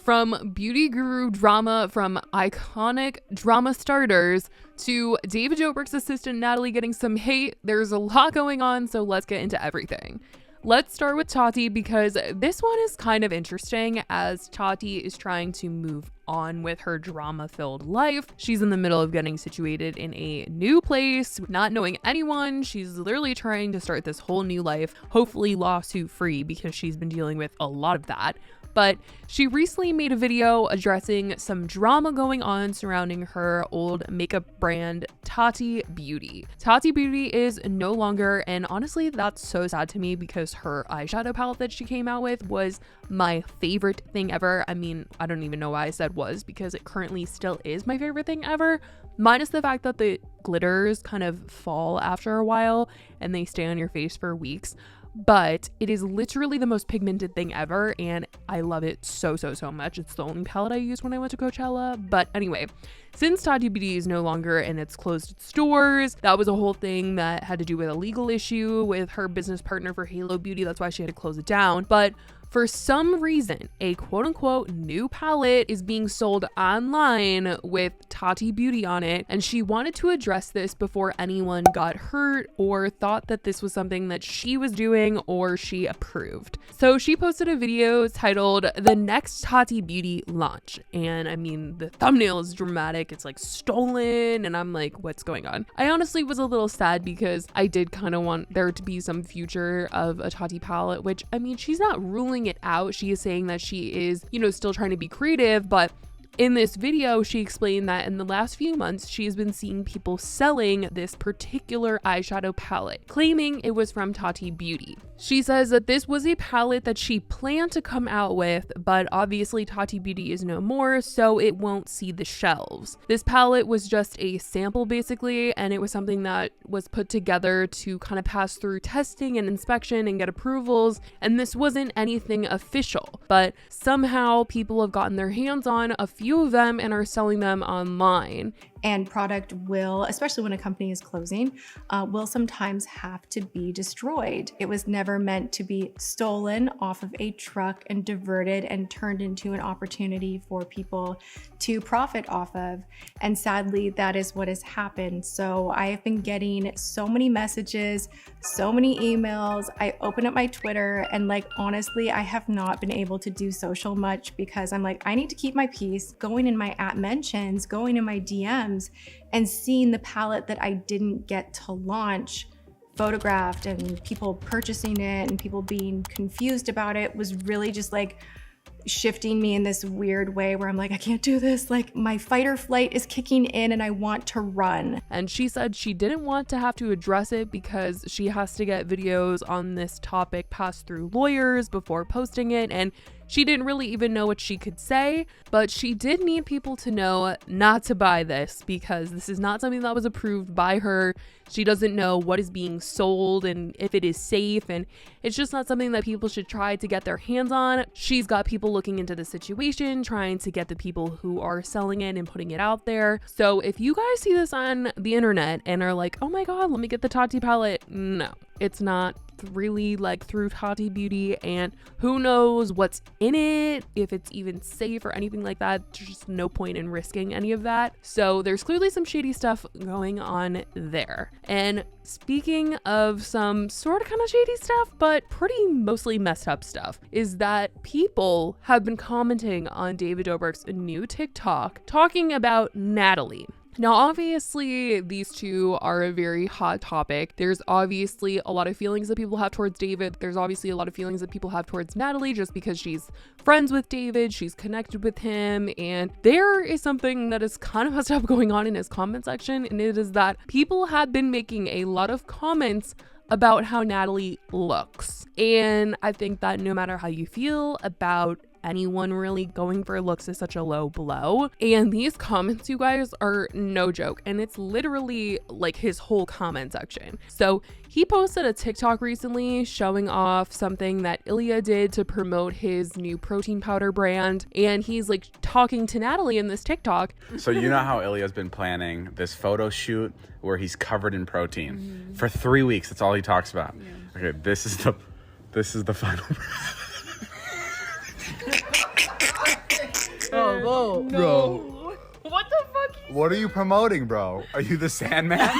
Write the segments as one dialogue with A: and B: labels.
A: From beauty guru drama from iconic drama starters to David Dobrik's assistant Natalie getting some hate, there's a lot going on, so let's get into everything. Let's start with Tati because this one is kind of interesting as Tati is trying to move on with her drama-filled life. She's in the middle of getting situated in a new place, not knowing anyone. She's literally trying to start this whole new life, hopefully lawsuit-free because she's been dealing with a lot of that. But she recently made a video addressing some drama going on surrounding her old makeup brand, Tati Beauty. Tati Beauty is no longer, and honestly, that's so sad to me because her eyeshadow palette that she came out with was my favorite thing ever. I mean, I don't even know why I said was because it currently still is my favorite thing ever, minus the fact that the glitters kind of fall after a while and they stay on your face for weeks. But it is literally the most pigmented thing ever and I love it so much. It's the only palette I used when I went to Coachella. But anyway, since Tati Beauty is no longer and it's closed its stores, that was a whole thing that had to do with a legal issue with her business partner for Halo Beauty. That's why she had to close it down. But for some reason, a quote-unquote new palette is being sold online with Tati Beauty on it, and she wanted to address this before anyone got hurt or thought that this was something that she was doing or she approved. So she posted a video titled "The Next Tati Beauty Launch," and I mean, the thumbnail is dramatic. It's like stolen, and I'm like, what's going on? I honestly was a little sad because I did kind of want there to be some future of a Tati palette, which, I mean, she's not ruling it out. She is saying that she is, still trying to be creative, but in this video, she explained that in the last few months, she has been seeing people selling this particular eyeshadow palette, claiming it was from Tati Beauty. She says that this was a palette that she planned to come out with, but obviously Tati Beauty is no more, so it won't see the shelves. This palette was just a sample basically, and it was something that was put together to kind of pass through testing and inspection and get approvals, and this wasn't anything official, but somehow people have gotten their hands on a few of them and are selling them online.
B: And product will, especially when a company is closing, will sometimes have to be destroyed. It was never meant to be stolen off of a truck and diverted and turned into an opportunity for people to profit off of. And sadly, that is what has happened. So I have been getting so many messages, so many emails. I open up my Twitter and honestly, I have not been able to do social much because I'm I need to keep my peace, going in my @mentions, going in my DMs, and seeing the palette that I didn't get to launch photographed and people purchasing it and people being confused about it was really just shifting me in this weird way where I'm I can't do this. My fight or flight is kicking in and I want to run.
A: And she said she didn't want to have to address it because she has to get videos on this topic passed through lawyers before posting it, and she didn't really even know what she could say, but she did need people to know not to buy this because this is not something that was approved by her. She doesn't know what is being sold and if it is safe, and it's just not something that people should try to get their hands on. She's got people looking into the situation, trying to get the people who are selling it and putting it out there. So if you guys see this on the internet and are oh my god, let me get the Tati palette, no, it's not really through Tati Beauty, and who knows what's in it, if it's even safe or anything like that. There's just no point in risking any of that. So there's clearly some shady stuff going on there. And speaking of some sort of kind of shady stuff, but pretty mostly messed up stuff, is that people have been commenting on David Dobrik's new TikTok talking about Natalie. Now, obviously, these two are a very hot topic. There's obviously a lot of feelings that people have towards David. There's obviously a lot of feelings that people have towards Natalie just because she's friends with David, she's connected with him, and there is something that is kind of messed up going on in his comment section, and it is that people have been making a lot of comments about how Natalie looks. And I think that no matter how you feel about anyone really, going for looks is such a low blow. And these comments, you guys, are no joke. And it's literally his whole comment section. So he posted a TikTok recently showing off something that Ilya did to promote his new protein powder brand. And he's talking to Natalie in this TikTok.
C: So you know how Ilya's been planning this photo shoot where he's covered in protein for 3 weeks. That's all he talks about. Yeah. Okay, this is the final.
A: No.
D: Bro.
A: What the fuck?
D: What are you promoting, bro?
C: Are you the Sandman?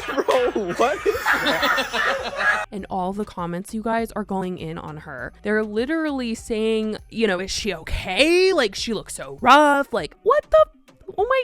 D: Bro, what is
A: And all the comments, you guys, are going in on her. They're literally saying, you know, is she okay? Like, she looks so rough. Like, what the? Oh my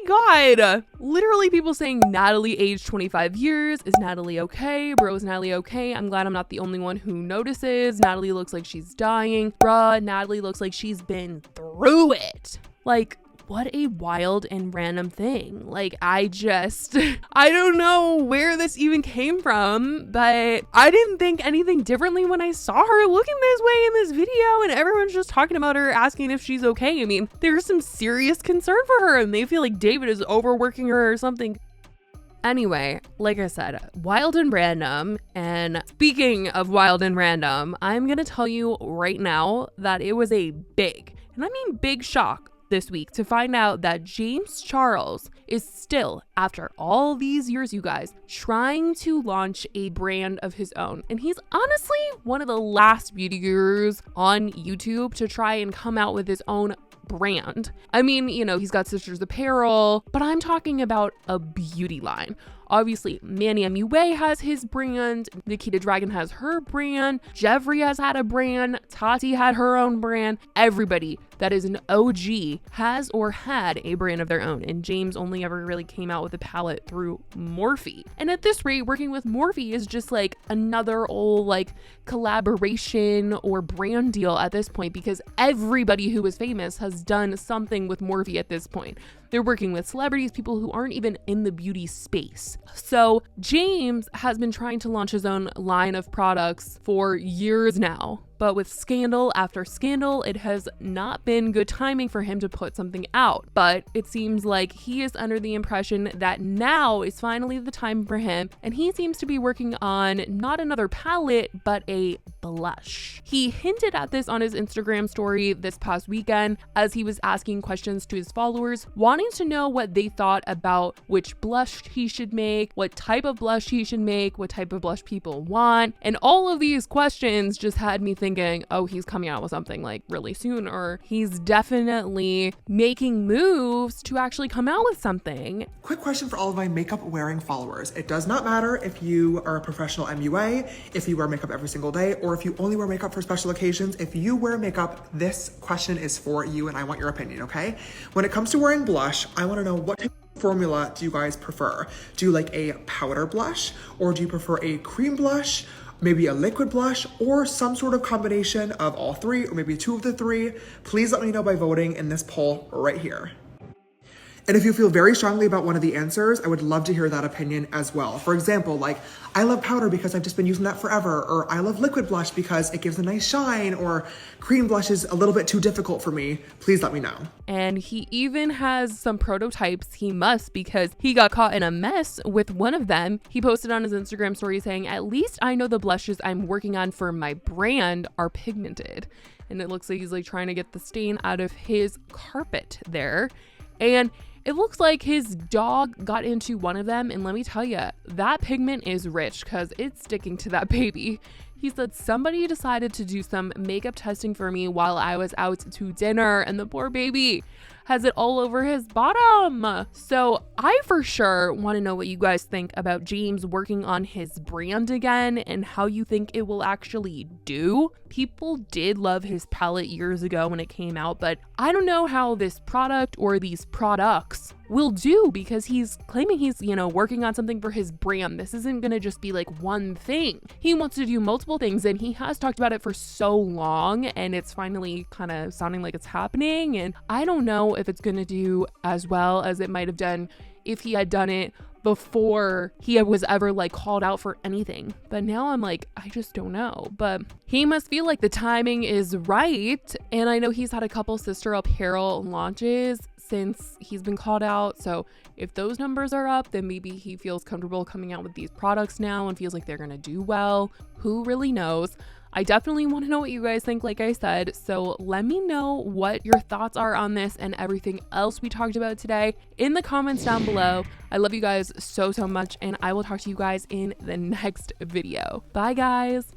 A: God. Literally people saying Natalie aged 25 years. Is Natalie okay? Bro, is Natalie okay? I'm glad I'm not the only one who notices. Natalie looks like she's dying. Bruh, Natalie looks like she's been through it. Like, what a wild and random thing. Like, I don't know where this even came from, but I didn't think anything differently when I saw her looking this way in this video, and everyone's just talking about her, asking if she's okay. I mean, there's some serious concern for her, and they feel like David is overworking her or something. Anyway, like I said, wild and random. And speaking of wild and random, I'm gonna tell you right now that it was a big, and I mean big, shock this week to find out that James Charles is still, after all these years, you guys, trying to launch a brand of his own. And he's honestly one of the last beauty gurus on YouTube to try and come out with his own brand. I mean, you know, he's got Sisters Apparel, but I'm talking about a beauty line. Obviously, Manny MUA has his brand, Nikita Dragon has her brand, Jeffrey has had a brand, Tati had her own brand. Everybody that is an OG has or had a brand of their own, and James only ever really came out with a palette through Morphe. And at this rate, working with Morphe is just like another old like collaboration or brand deal at this point, because everybody who is famous has done something with Morphe at this point. They're working with celebrities, people who aren't even in the beauty space. So James has been trying to launch his own line of products for years now. But with scandal after scandal, it has not been good timing for him to put something out. But it seems like he is under the impression that now is finally the time for him, and he seems to be working on not another palette, but a blush. He hinted at this on his Instagram story this past weekend as he was asking questions to his followers, wanting to know what they thought about which blush he should make, what type of blush he should make, what type of blush people want. And all of these questions just had me thinking, oh, he's coming out with something like really soon, or he's definitely making moves to actually come out with something.
E: Quick question for all of my makeup wearing followers. It does not matter if you are a professional MUA, if you wear makeup every single day, or if you only wear makeup for special occasions. If you wear makeup, this question is for you and I want your opinion, okay? When it comes to wearing blush, I want to know what type of formula do you guys prefer? Do you like a powder blush, or do you prefer a cream blush, maybe a liquid blush, or some sort of combination of all three, or maybe two of the three? Please let me know by voting in this poll right here. And if you feel very strongly about one of the answers, I would love to hear that opinion as well. For example, like, I love powder because I've just been using that forever, or I love liquid blush because it gives a nice shine, or cream blush is a little bit too difficult for me. Please let me know.
A: And he even has some prototypes, he must, because he got caught in a mess with one of them. He posted on his Instagram story saying, "At least I know the blushes I'm working on for my brand are pigmented." And it looks like he's like trying to get the stain out of his carpet there. And it looks like his dog got into one of them, and let me tell you, that pigment is rich because it's sticking to that baby. He said, somebody decided to do some makeup testing for me while I was out to dinner, and the poor baby has it all over his bottom. So I for sure want to know what you guys think about James working on his brand again and how you think it will actually do. People did love his palette years ago when it came out, but I don't know how this product or these products will do, because he's claiming he's, you know, working on something for his brand. This isn't gonna just be like one thing. He wants to do multiple things, and he has talked about it for so long, and it's finally kind of sounding like it's happening. And I don't know if it's gonna do as well as it might have done if he had done it before he was ever like called out for anything. But now I'm like, I just don't know. But he must feel like the timing is right. And I know he's had a couple Sister Apparel launches since he's been called out. So if those numbers are up, then maybe he feels comfortable coming out with these products now and feels like they're gonna do well. Who really knows? I definitely want to know what you guys think, like I said. So let me know what your thoughts are on this and everything else we talked about today in the comments down below. I love you guys so much, and I will talk to you guys in the next video. Bye, guys.